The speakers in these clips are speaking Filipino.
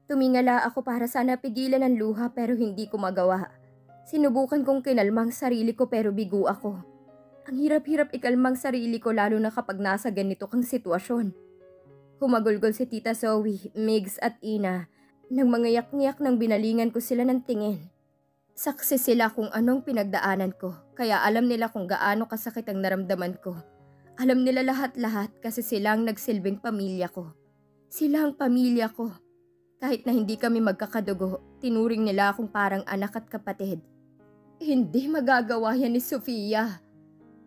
Tumingala ako para sana pigilan ang luha pero hindi ko magawa. Sinubukan kong kinalmang sarili ko pero bigo ako. Ang hirap-hirap ikalmang sarili ko lalo na kapag nasa ganito kang sitwasyon. Humagulgol si Tita Zoe, Migs at Ina nang mangayak-ngayak nang binalingan ko sila ng tingin. Saksi sila kung anong pinagdaanan ko kaya alam nila kung gaano kasakit ang naramdaman ko. Alam nila lahat-lahat kasi sila ang nagsilbing pamilya ko. Sila ang pamilya ko. Kahit na hindi kami magkakadugo, tinuring nila akong parang anak at kapatid. Hindi magagawa yan ni Sofia.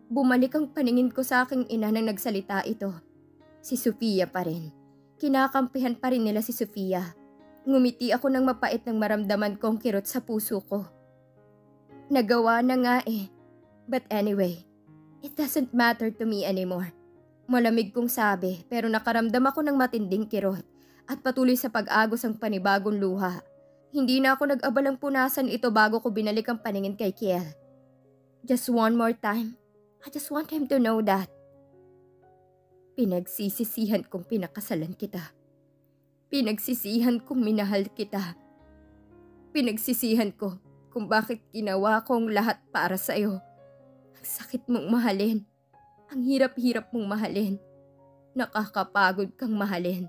Bumalik ang paningin ko sa aking ina nang nagsalita ito. Si Sofia pa rin. Kinakampihan pa rin nila si Sofia. Ngumiti ako ng mapait nang maramdaman ko ang kirot sa puso ko. Nagawa na nga eh. But anyway, it doesn't matter to me anymore. Malamig kong sabi pero nakaramdam ako ng matinding kirot. At patuloy sa pag-agos ang panibagong luha. Hindi na ako nag-abalang punasan ito bago ko binalik ang paningin kay Kiel. Just one more time, I just want him to know that. Pinagsisisihan kong pinakasalan kita. Pinagsisihan kong minahal kita. Pinagsisihan ko kung bakit ginawa ko ang lahat para sa'yo. Ang sakit mong mahalin. Ang hirap-hirap mong mahalin. Nakakapagod kang mahalin.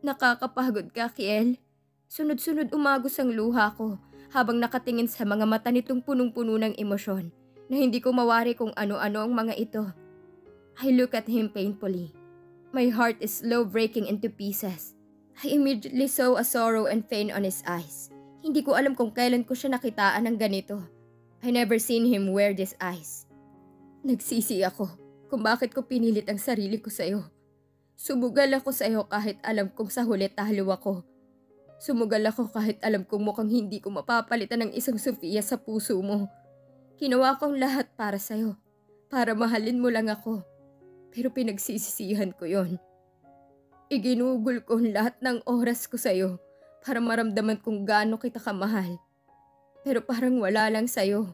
Nakakapagod ka, Kiel. Sunod-sunod umagos ang luha ko habang nakatingin sa mga mata nitong punong-puno ng emosyon na hindi ko mawari kung ano-ano ang mga ito. I look at him painfully. My heart is slow breaking into pieces. I immediately saw a sorrow and pain on his eyes. Hindi ko alam kung kailan ko siya nakitaan ng ganito. I never seen him wear these eyes. Nagsisi ako kung bakit ko pinilit ang sarili ko sa'yo. Sumugal ako sa iyo kahit alam kong sa huli talo ako. Sumugal ako kahit alam kong mukhang hindi ko mapapalitan ng isang Sofia sa puso mo. Ginawa kong lahat para sa iyo. Para mahalin mo lang ako. Pero pinagsisisihan ko yon. Iginugol ko lahat ng oras ko sa iyo para maramdaman kung gaano kita kamahal. Pero parang wala lang sa iyo.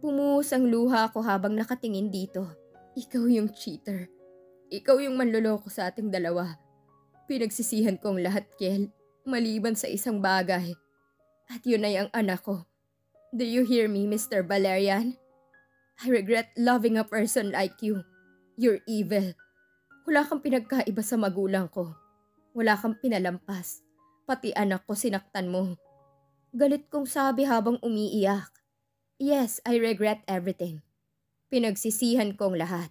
Pumuhos ang luha ko habang nakatingin dito. Ikaw yung cheater. Ikaw yung manloloko sa ating dalawa. Pinagsisihan ko ang lahat, Kiel, maliban sa isang bagay. At yun ay ang anak ko. Do you hear me, Mr. Valerian? I regret loving a person like you. You're evil. Wala kang pinagkaiba sa magulang ko. Wala kang pinalampas. Pati anak ko sinaktan mo. Galit kong sabi habang umiiyak. Yes, I regret everything. Pinagsisihan kong lahat.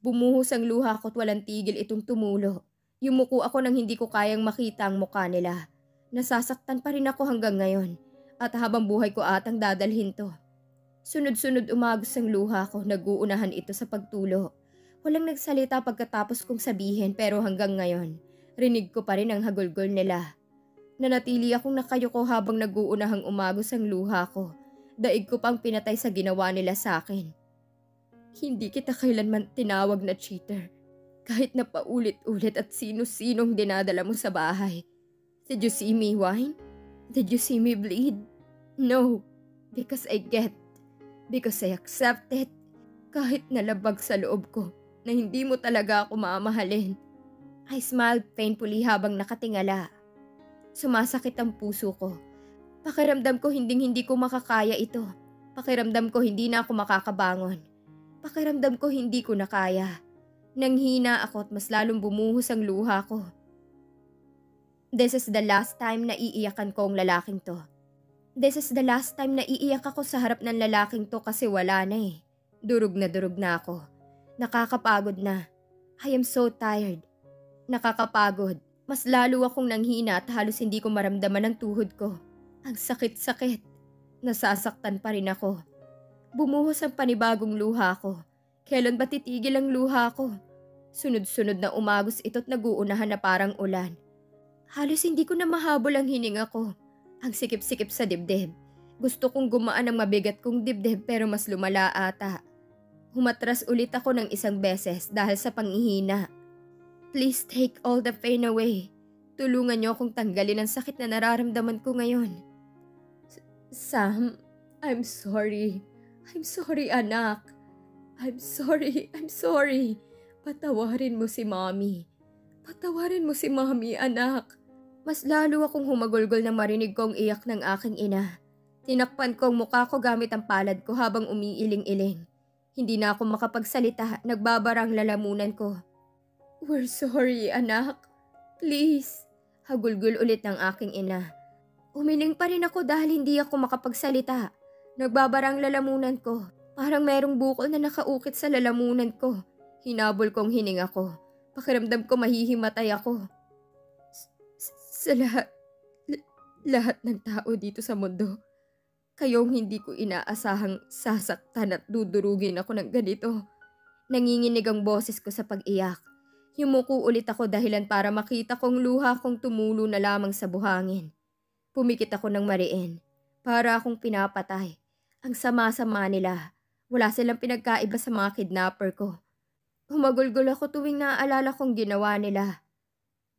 Bumuhos ang luha ko't walang tigil itong tumulo. Yumuko ako nang hindi ko kayang makita ang mukha nila. Nasasaktan pa rin ako hanggang ngayon. At habang buhay ko atang dadalhin to. Sunod-sunod umagos ang luha ko, nag-uunahan ito sa pagtulo. Walang nagsalita pagkatapos kong sabihin pero hanggang ngayon, rinig ko pa rin ang hagulgol nila. Nanatili akong nakayuko habang nag-uunahang umagos ang luha ko. Daig ko pang pinatay sa ginawa nila sa akin. Hindi kita kailanman tinawag na cheater. Kahit na paulit-ulit at sino-sinong dinadala mo sa bahay. Did you see me whine? Did you see me bleed? No, because I get. Because I accept it. Kahit nalabag sa loob ko na hindi mo talaga ako mamahalin. I smiled painfully habang nakatingala. Sumasakit ang puso ko. Pakiramdam ko hindi ko makakaya ito. Pakiramdam ko hindi na ako makakabangon. Pakiramdam ko hindi ko na kaya. Nanghina ako at mas lalong bumuhos ang luha ko. This is the last time na iiyakan ko ang lalaking to. This is the last time na iiyak ako sa harap ng lalaking to kasi wala na eh. Durog na ako. Nakakapagod na. I am so tired. Nakakapagod. Mas lalo akong nanghina at halos hindi ko maramdaman ang tuhod ko. Ang sakit-sakit. Nasasaktan pa rin ako. Bumuhos ang panibagong luha ko. Kailan ba titigil ang luha ko? Sunod-sunod na umagos ito't nag-uunahan na parang ulan. Halos hindi ko na mahabol ang hininga ko. Ang sikip-sikip sa dibdib. Gusto kong gumaan ang mabigat kong dibdib pero mas lumala ata. Humatras ulit ako ng isang beses dahil sa panghihina. Please take all the pain away. Tulungan niyo akong tanggalin ang sakit na nararamdaman ko ngayon. Sam, I'm sorry. I'm sorry, anak. I'm sorry. Patawarin mo si Mommy. Patawarin mo si Mommy, anak. Mas lalo akong humagulgol nang marinig kong iyak ng aking ina. Tinakpan ko ang mukha ko gamit ang palad ko habang umiiling-iling. Hindi na ako makapagsalita, nagbabara ang lalamunan ko. We're sorry, anak. Please. Hagulgol ulit ng aking ina. Umiling pa rin ako dahil hindi ako makapagsalita. Nagbabara ang lalamunan ko. Parang merong bukol na nakaukit sa lalamunan ko. Hinabol kong hininga ko. Pakiramdam ko mahihimatay ako. Sa lahat ng tao dito sa mundo, kayong hindi ko inaasahang sasaktan at dudurugin ako ng ganito. Nanginginig ang boses ko sa pag-iyak. Yumuko ulit ako dahilan para makita kong luha kong tumulo na lamang sa buhangin. Pumikit ako ng mariin. Para akong pinapatay. Ang sama-sama nila. Wala silang pinagkaiba sa mga kidnapper ko. Humagulgol ako tuwing naaalala kong ginawa nila.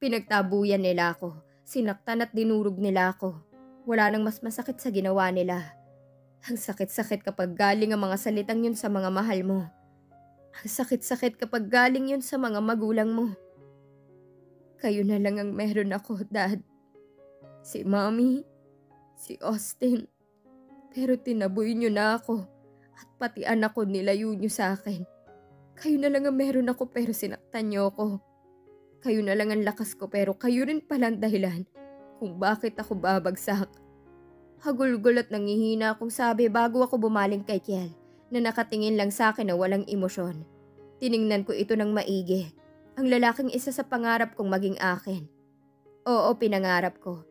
Pinagtabuyan nila ako. Sinaktan at dinurog nila ako. Wala nang mas masakit sa ginawa nila. Ang sakit-sakit kapag galing ang mga salitang yun sa mga mahal mo. Ang sakit-sakit kapag galing yun sa mga magulang mo. Kayo na lang ang meron ako, Dad. Si Mommy, si Austin. Pero tinaboy niyo na ako at pati anak ko nilayo niyo sa akin. Kayo na lang ang meron ako pero sinaktan niyo ako. Kayo na lang ang lakas ko pero kayo rin palang dahilan kung bakit ako babagsak. Hagulgol at nangihina akong sabi bago ako bumaling kay Kiel na nakatingin lang sa akin na walang emosyon. Tiningnan ko ito ng maigi. Ang lalaking isa sa pangarap kong maging akin. Oo, pinangarap ko.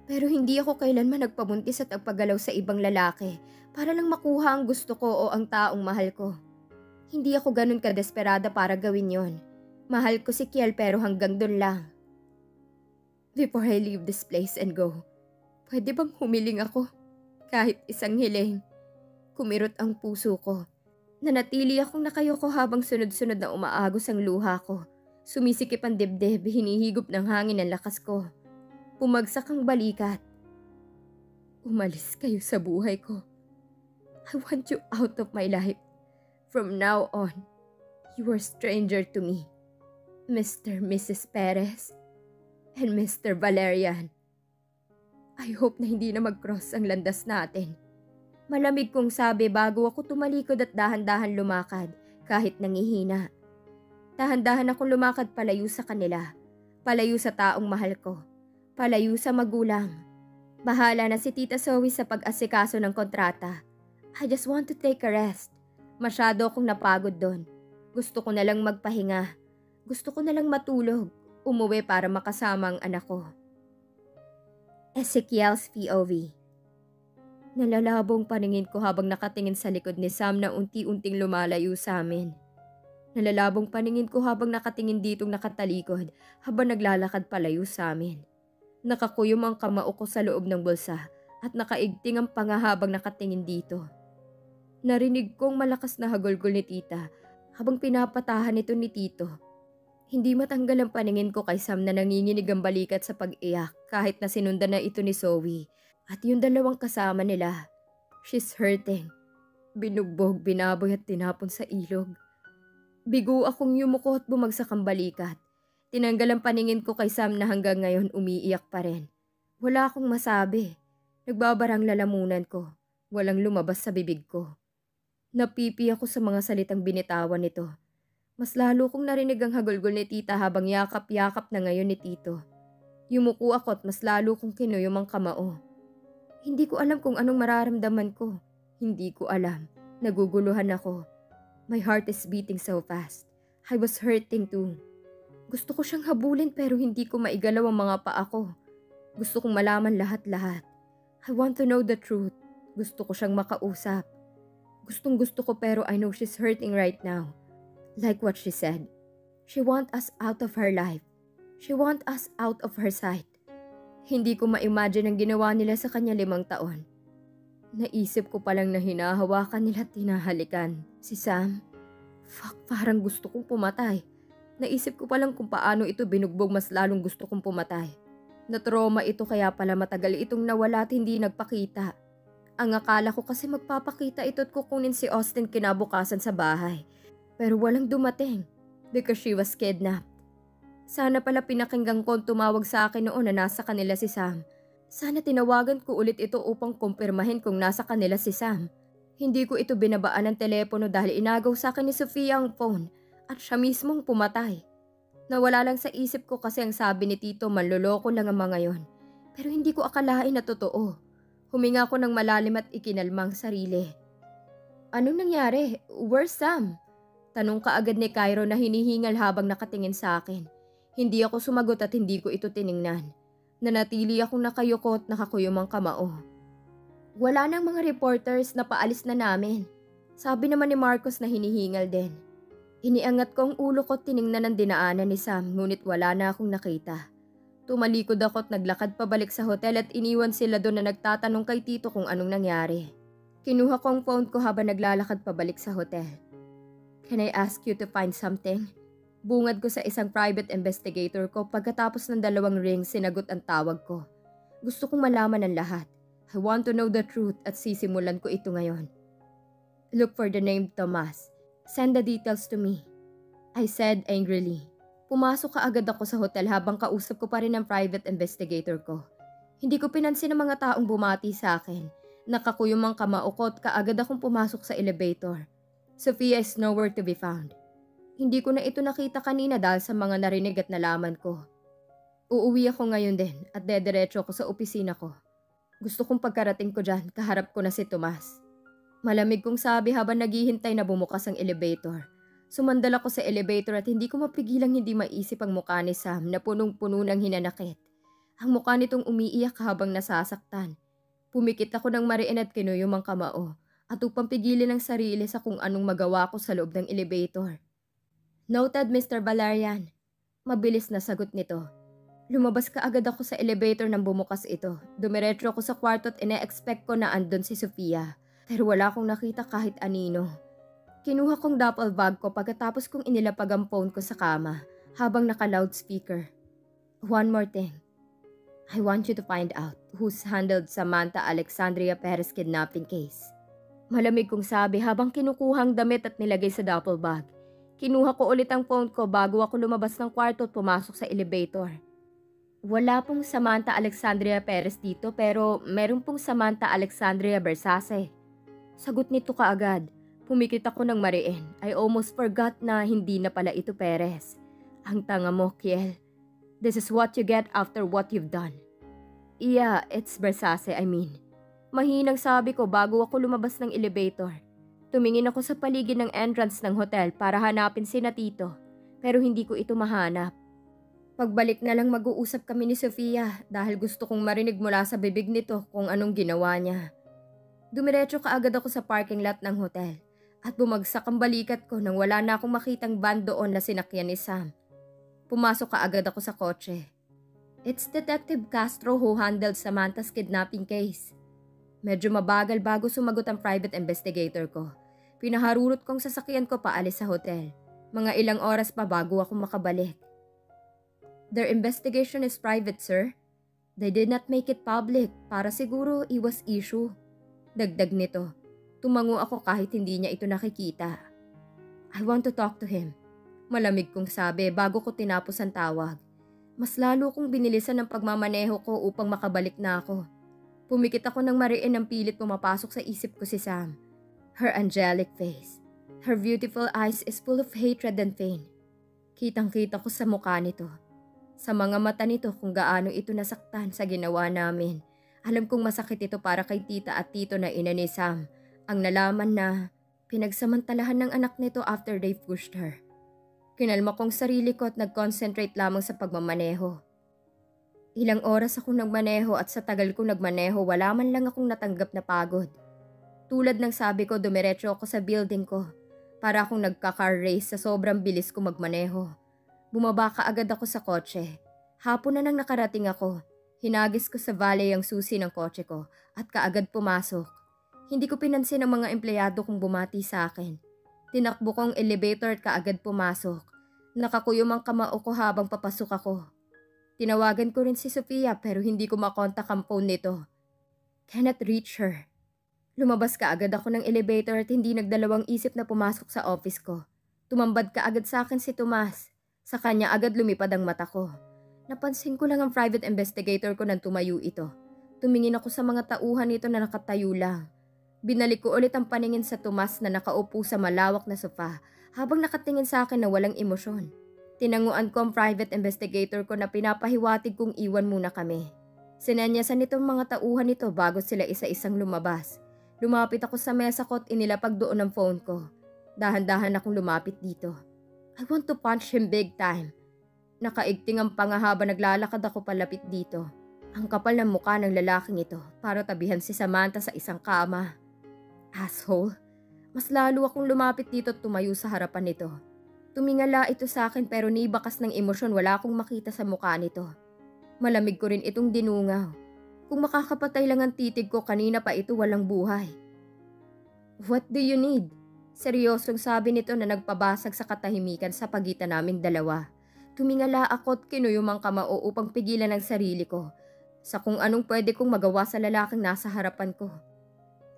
Pero hindi ako kailanman nagpabuntis at nagpagalaw sa ibang lalaki para lang makuha ang gusto ko o ang taong mahal ko. Hindi ako ganun kadesperada para gawin yon. Mahal ko si Kiel pero hanggang dun lang. Before I leave this place and go, pwede bang humiling ako? Kahit isang hiling. Kumirot ang puso ko. Nanatili akong nakayoko habang sunod-sunod na umaagos ang luha ko. Sumisikip ang dibdib, hinihigop ng hangin ang lakas ko. Pumagsak ang balikat. Umalis kayo sa buhay ko. I want you out of my life. From now on, you are a stranger to me. Mr. Mrs. Perez and Mr. Valerian. I hope na hindi na mag-cross ang landas natin. Malamig kong sabi bago ako tumalikod at dahan-dahan lumakad kahit nangihina. Dahan-dahan akong lumakad palayo sa kanila, palayo sa taong mahal ko, palayo sa magulang. Bahala na si Tita Zoe sa pag-asikaso ng kontrata. I just want to take a rest. Masyado akong napagod doon. Gusto ko na lang magpahinga. Gusto ko na lang matulog, umuwi para makasama ang anak ko. Ezekiel's POV. Nalalabong paningin ko habang nakatingin sa likod ni Sam na unti-unting lumalayo sa amin. Nalalabong paningin ko habang nakatingin ditong nakatalikod habang naglalakad palayo sa amin. Nakakuyom ang kamao ko sa loob ng bulsa at nakaigting ang panga habang nakatingin dito. Narinig kong malakas na hagulgol ni Tita habang pinapatahan ito ni Tito. Hindi matanggal ang paningin ko kay Sam na nanginginig ang balikat sa pag-iyak kahit na sinundan na ito ni Zoe at yung dalawang kasama nila. She's hurting. Binugbog, binaboy at tinapon sa ilog. Bigo akong yumuko at bumagsak ang balikat. Tinanggal ang paningin ko kay Sam na hanggang ngayon umiiyak pa rin. Wala akong masabi. Nagbabarang lalamunan ko. Walang lumabas sa bibig ko. Napipi ako sa mga salitang binitawan nito. Mas lalo kong narinig ang hagulgol ni Tita habang yakap-yakap na ngayon ni Tito. Yumuko ako at mas lalo kong kinuyom ang kamao. Hindi ko alam kung anong mararamdaman ko. Hindi ko alam. Naguguluhan ako. My heart is beating so fast. I was hurting too. Gusto ko siyang habulin pero hindi ko maigalaw ang mga paa ko. Gusto kong malaman lahat-lahat. I want to know the truth. Gusto ko siyang makausap. Gustong gusto ko pero I know she's hurting right now. Like what she said. She want us out of her life. She want us out of her sight. Hindi ko ma-imagine ang ginawa nila sa kanya 5 taon. Naisip ko palang na hinahawakan nila at tinahalikan. Si Sam, parang gusto kong pumatay. Naisip ko palang kung paano ito binugbog mas lalong gusto kong pumatay. Na-trauma ito kaya pala matagal itong nawala at hindi nagpakita. Ang akala ko kasi magpapakita ito at kukunin si Austin kinabukasan sa bahay. Pero walang dumating because she was kidnapped. Sana pala pinakinggan ko tumawag sa akin noon na nasa kanila si Sam. Sana tinawagan ko ulit ito upang kumpirmahin kung nasa kanila si Sam. Hindi ko ito binabaan ng telepono dahil inagaw sa akin ni Sofia ang phone at siya mismong pumatay. Nawala lang sa isip ko kasi ang sabi ni Tito manloloko lang ang mga yon. Pero hindi ko akalain na totoo. Huminga ko ng malalim at ikinalmang sarili. Anong nangyari? Where's Sam? Tanong kaagad ni Cairo na hinihingal habang nakatingin sa akin. Hindi ako sumagot at hindi ko ito tiningnan. Nanatili akong nakayuko at nakakuyumang kamao. Wala nang mga reporters na paalis na namin. Sabi naman ni Marcos na hinihingal din. Iniangat ko ang ulo ko at tiningnan ang dinaanan ni Sam ngunit wala na akong nakita. Tumalikod ako at naglakad pabalik sa hotel at iniwan sila doon na nagtatanong kay Tito kung anong nangyari. Kinuha ko ang phone ko habang naglalakad pabalik sa hotel. Can I ask you to find something? Bungad ko sa isang private investigator ko pagkatapos ng 2 rings sinagot ang tawag ko. Gusto kong malaman ang lahat. I want to know the truth at sisimulan ko ito ngayon. Look for the name Tomas. Send the details to me. I said angrily. Pumasok kaagad ako sa hotel habang kausap ko pa rin ang private investigator ko. Hindi ko pinansin ang mga taong bumati sa akin. Nakakuyumang kamaukot kaagad akong pumasok sa elevator. Sofia is nowhere to be found. Hindi ko na ito nakita kanina dahil sa mga narinig at nalaman ko. Uuwi ako ngayon din at dediretso ako sa opisina ko. Gusto kong pagkarating ko dyan, kaharap ko na si Tomas. Malamig kong sabi habang naghihintay na bumukas ang elevator. Sumandal ako sa elevator at hindi ko mapigilang hindi maisip ang mukha ni Sam na punong-puno ng hinanakit. Ang mukha nitong umiiyak habang nasasaktan. Pumikit ako ng mariin at kinuyom ang kamao at upang pigilin ang sarili sa kung anong magawa ko sa loob ng elevator. Noted, Mr. Valerian. Mabilis na sagot nito. Lumabas kaagad ako sa elevator nang bumukas ito. Dumiretso ako sa kwarto at ine-expect ko na andun si Sofia. Pero wala akong nakita kahit anino. Kinuha kong duffel bag ko pagkatapos kong inilapag ang phone ko sa kama habang naka-loudspeaker. One more thing. I want you to find out who's handled Samantha Alexandria Perez kidnapping case. Malamig kong sabi habang kinukuhang damit at nilagay sa duffel bag. Kinuha ko ulit ang phone ko bago ako lumabas ng kwarto at pumasok sa elevator. Wala pong Samantha Alexandria Perez dito pero meron pong Samantha Alexandria Versace. Sagot nito kaagad. Pumikit ako ng mariin. I almost forgot na hindi na pala ito Perez. Ang tanga mo, Kiel. This is what you get after what you've done. Yeah, it's Versace, I mean. Mahinang sabi ko bago ako lumabas ng elevator. Tumingin ako sa paligid ng entrance ng hotel para hanapin sina Tito. Pero hindi ko ito mahanap. Pagbalik na lang mag-uusap kami ni Sofia dahil gusto kong marinig mula sa bibig nito kung anong ginawa niya. Dumiretso kaagad ako sa parking lot ng hotel at bumagsak ang balikat ko nang wala na akong makitang van doon na sinakyan ni Sam. Pumasok kaagad ako sa kotse. It's Detective Castro who handled Samantha's kidnapping case. Medyo mabagal bago sumagot ang private investigator ko. Pinaharurot kong sasakyan ko paalis sa hotel. Mga ilang oras pa bago ako makabalik. Their investigation is private, sir. They did not make it public para siguro iwas issue. Dagdag nito. Tumango ako kahit hindi niya ito nakikita. I want to talk to him. Malamig kong sabi bago ko tinapos ang tawag. Mas lalo kong binilisan ang pagmamaneho ko upang makabalik na ako. Pumikit ako ng mariin ng pilit pumapasok sa isip ko si Sam. Her angelic face. Her beautiful eyes is full of hatred and pain. Kitang-kita ko sa mukha nito. Sa mga mata nito kung gaano ito nasaktan sa ginawa namin. Alam kong masakit ito para kay tita at tito na ina ni Sam. Ang nalaman na pinagsamantalahan ng anak nito after they pushed her. Kinalma kong sarili ko at nag-concentrate lamang sa pagmamaneho. Ilang oras akong nagmaneho at sa tagal kong nagmaneho wala man lang akong natanggap na pagod. Tulad ng sabi ko, dumiretso ako sa building ko para akong nagka-car race sa sobrang bilis ko magmaneho. Bumaba kaagad ako sa kotse. Hapon na nang nakarating ako. Hinagis ko sa valet ang susi ng kotse ko at kaagad pumasok. Hindi ko pinansin ang mga empleyado kong bumati sa akin. Tinakbo kong elevator at kaagad pumasok. Nakakuyom ang kamao ko habang papasok ako. Tinawagan ko rin si Sofia pero hindi ko makontak ang phone nito. Cannot reach her. Lumabas kaagad ako ng elevator at hindi nagdalawang isip na pumasok sa office ko. Tumambad kaagad sa akin si Tomas. Sa kanya agad lumipad ang mata ko. Napansin ko lang ang private investigator ko nang tumayo ito. Tumingin ako sa mga tauhan nito na nakatayo lang. Binalik ko ulit ang paningin sa Tomas na nakaupo sa malawak na sofa habang nakatingin sa akin na walang emosyon. Tinanguan ko ang private investigator ko na pinapahiwatig kong iwan muna kami. Sinenyasan nitong mga tauhan nito bago sila isa-isang lumabas. Lumapit ako sa mesa ko at inilapag doon ang phone ko. Dahan-dahan akong lumapit dito. I want to punch him big time. Nakaigting ang panga habang naglalakad ako palapit dito. Ang kapal ng mukha ng lalaking ito para tabihan si Samantha sa isang kama. Asshole. Mas lalo akong lumapit dito at tumayo sa harapan nito. Tumingala ito sa akin pero nibakas ng emosyon wala akong makita sa mukha nito. Malamig ko rin itong dinungaw. Kung makakapatay lang ang titig ko kanina pa ito walang buhay. What do you need? Seryosong sabi nito na nagpabasag sa katahimikan sa pagitan naming dalawa. Tumingala ako at kinuyom ang kamao upang pigilan ang sarili ko sa kung anong pwede kong magawa sa lalaking nasa harapan ko.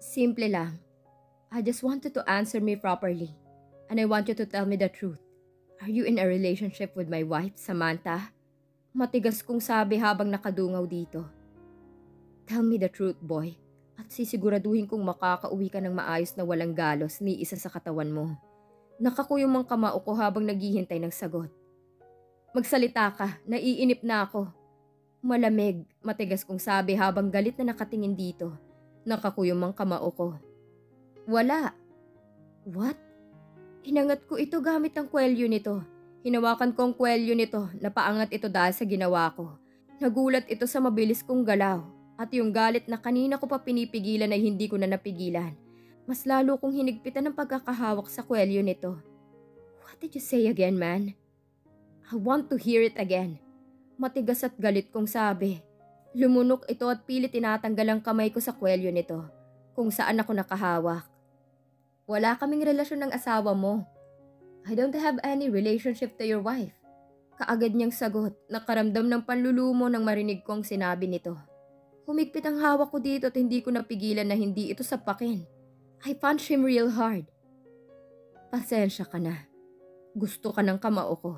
Simple lang. I just wanted to answer me properly. And I want you to tell me the truth. Are you in a relationship with my wife, Samantha? Matigas kong sabi habang nakadungaw dito. Tell me the truth, boy. At sisiguraduhin kong makakauwi ka ng maayos na walang galos ni isa sa katawan mo. Nakakuyom ang kamao ko habang naghihintay ng sagot. Magsalita ka, naiinip na ako. Malamig, matigas kong sabi habang galit na nakatingin dito. Nakakuyom ang kamao ko. Wala. What? Hinangat ko ito gamit ang kwelyo nito. Hinawakan ko ang kwelyo nito, napaangat ito dahil sa ginawa ko. Nagulat ito sa mabilis kong galaw at yung galit na kanina ko pa pinipigilan ay hindi ko na napigilan. Mas lalo kong hinigpitan ang pagkakahawak sa kwelyo nito. What did you say again, man? I want to hear it again. Matigas at galit kong sabi. Lumunok ito at pilit tinatanggal ang kamay ko sa kwelyo nito kung saan ako nakahawak. Wala kaming relasyon ng asawa mo. I don't have any relationship to your wife. Kaagad niyang sagot, nakaramdam ng panlulumo nang marinig kong sinabi nito. Humigpit ang hawak ko dito at hindi ko napigilan na hindi ito sapakin. I punched him real hard. Pasensya ka na. Gusto ka ng kamao ko.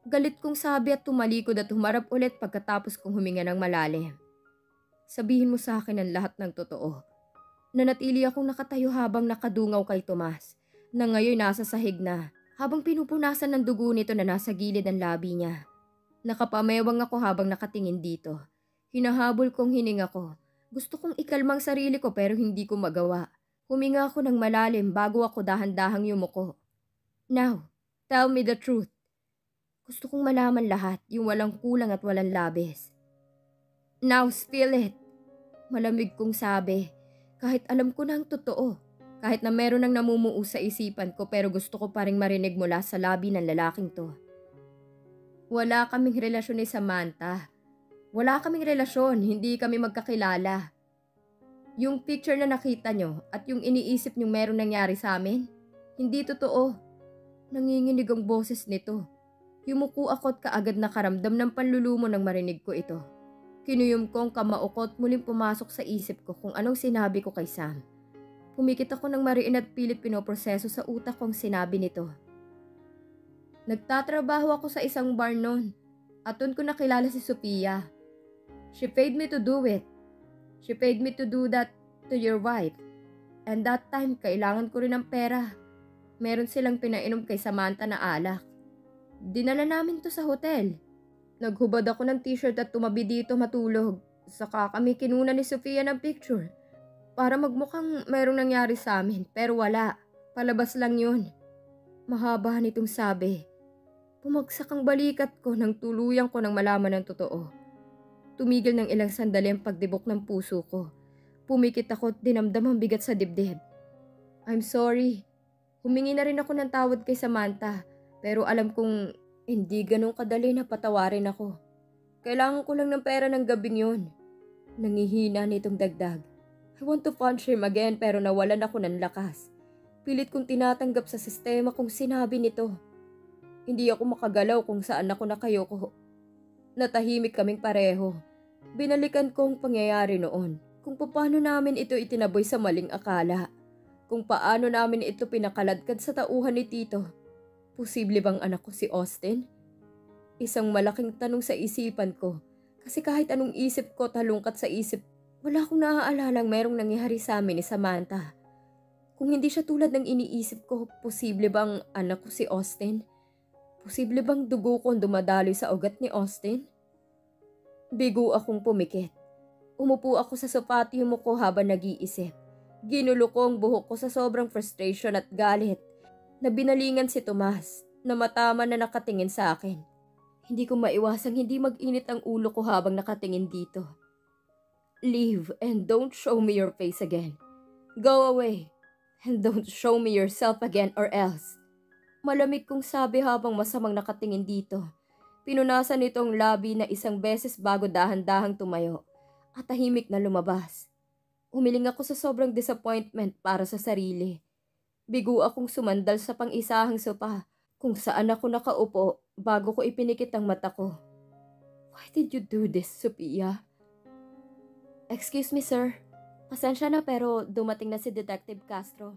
Galit kong sabi at tumalikod at humarap ulit pagkatapos kong huminga ng malalim. Sabihin mo sa akin ang lahat ng totoo. Nanatili akong nakatayo habang nakadungaw kay Tomas, na ngayon nasa sahig na, habang pinupunasan ng dugo nito na nasa gilid ng labi niya. Nakapamewang ako habang nakatingin dito. Hinahabol kong hininga ko. Gusto kong ikalmang sarili ko pero hindi ko magawa. Huminga ako ng malalim bago ako dahan-dahang yumuko. Now, tell me the truth. Gusto kong malaman lahat, yung walang kulang at walang labis. Now, spill it. Malamig kong sabi. Kahit alam ko na ang totoo, kahit na meron nang namumuo sa isipan ko pero gusto ko pa rin marinig mula sa labi ng lalaking to. Wala kaming relasyon ni Samantha. Wala kaming relasyon, hindi kami magkakilala. Yung picture na nakita nyo at yung iniisip nyong meron nangyari sa amin, hindi totoo. Nanginginig ang boses nito. Yumuko ako at kaagad nakaramdam ng panlulumo nang marinig ko ito. Kinuyom ko ang kamao ko at muling pumasok sa isip ko kung anong sinabi ko kay Sam. Pumikit ako ng mariin at pilit pinoproseso sa utak kong sinabi nito. Nagtatrabaho ako sa isang bar noon at doon ko nakilala si Sophia. She paid me to do it. She paid me to do that to your wife. And that time, kailangan ko rin ng pera. Meron silang pinainom kay Samantha na alak. Dinala namin to sa hotel. Naghubad ako ng t-shirt at tumabi dito matulog. Saka kami kinuna ni Sophia ng picture. Para magmukhang merong nangyari sa amin. Pero wala. Palabas lang yun. Mahaba nitong sabi. Pumagsak ang balikat ko nang tuluyan ko nang malaman ng totoo. Tumigil ng ilang sandali ang pagdibok ng puso ko. Pumikit ako at dinamdam ang bigat sa dibdib. I'm sorry. Humingi na rin ako ng tawad kay Samantha. Pero alam kong hindi ganun kadali na patawarin ako. Kailangan ko lang ng pera ng gabing yun. Nangihina nitong dagdag. I want to punch him again pero nawalan ako ng lakas. Pilit kong tinatanggap sa sistema kung sinabi nito. Hindi ako makagalaw kung saan ako nakayoko. Natahimik kaming pareho. Binalikan ko ang pangyayari noon. Kung paano namin ito itinaboy sa maling akala. Kung paano namin ito pinakaladkad sa tauhan ni Tito. Posible bang anak ko si Austin? Isang malaking tanong sa isipan ko. Kasi kahit anong isip ko talungkat sa isip, wala akong naaalalang merong nangyari sa amin ni Samantha. Kung hindi siya tulad ng iniisip ko, posible bang anak ko si Austin? Posible bang dugo ko dumadaloy sa ugat ni Austin? Bigo akong pumikit. Umupo ako sa sofa at yumuko habang nag-iisip. Ginulo ko ang buhok ko sa sobrang frustration at galit na binalingan si Tomas na matama na nakatingin sa akin. Hindi ko maiwasang hindi mag-init ang ulo ko habang nakatingin dito. Leave and don't show me your face again. Go away and don't show me yourself again or else. Malamig kong sabi habang masamang nakatingin dito. Pinunasan nitong labi na isang beses bago dahan-dahang tumayo at tahimik na lumabas. Umiling ako sa sobrang disappointment para sa sarili. Bigo akong sumandal sa pang-isahang sopa kung saan ako nakaupo bago ko ipinikit ang mata ko. Why did you do this, Sophia? Excuse me, sir. Pasensya na pero dumating na si Detective Castro.